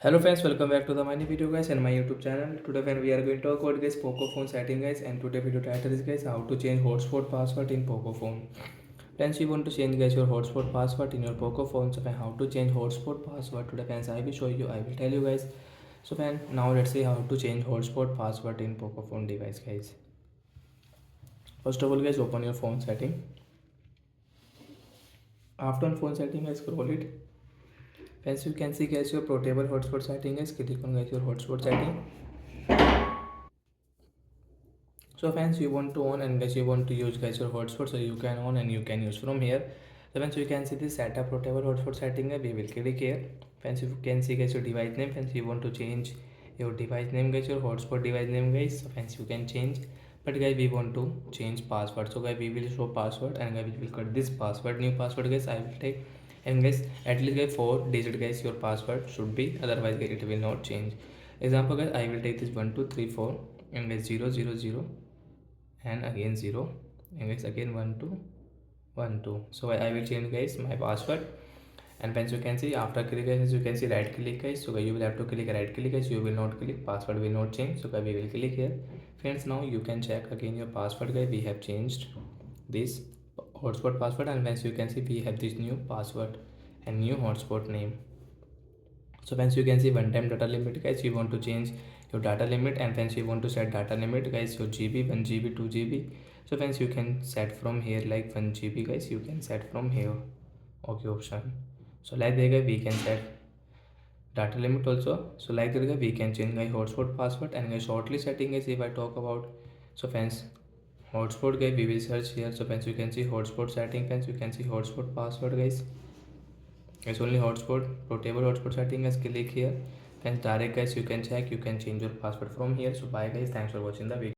Hello friends, welcome back to the mini video guys and my YouTube channel. Today when we are going to talk about guys Poco phone setting guys, and today video title is guys how to change hotspot password in Poco phone. Friends, you want to change guys your hotspot password in your Poco phone. So friend, how to change hotspot password today friends, I will show you, I will tell you guys. So friend, now let's see how to change hotspot password in Poco phone device guys. First of all guys, open your phone setting. After on phone setting guys, scroll it. Friends, you can see guys your portable hotspot setting is, click on guys your hotspot setting. So friends, you want to on and guys you want to use guys your hotspot, so you can on and you can use from here. So friends, you can see this setup portable hotspot setting. We will click here. Friends, you can see guys your device name. Friends, you want to change your device name guys, your hotspot device name guys. So friends, you can change, but guys we want to change password. So guys we will show password and guys we will cut this password, new password guys I will take. And guys at least guys 4 digit guys your password should be, otherwise guys it will not change. Example guys, I will take this 1234 and guys 000 and again 0 and guys again 1212. So I will change guys my password. And friends, you can see after click guys, you can see right click guys, so you will have to click right click guys, you will not click, password will not change. So we will click here. Friends, now you can check again your password guys, we have changed this hotspot password. And friends, you can see we have this new password and new hotspot name. So friends, you can see one time data limit guys, you want to change your data limit. And friends, you want to set data limit guys, your GB 1 GB 2 GB. So friends, you can set from here like 1 GB guys, you can set from here. Okay option. So like that we can set data limit also. So like that we can change my hotspot password. And guys shortly setting is, if I talk about, so friends, hotspot guys we will search here. So friends, you can see hotspot setting. Friends, you can see hotspot password guys. It's only hotspot portable hotspot setting guys, click here. And direct guys you can check, you can change your password from here. So bye guys, thanks for watching the video.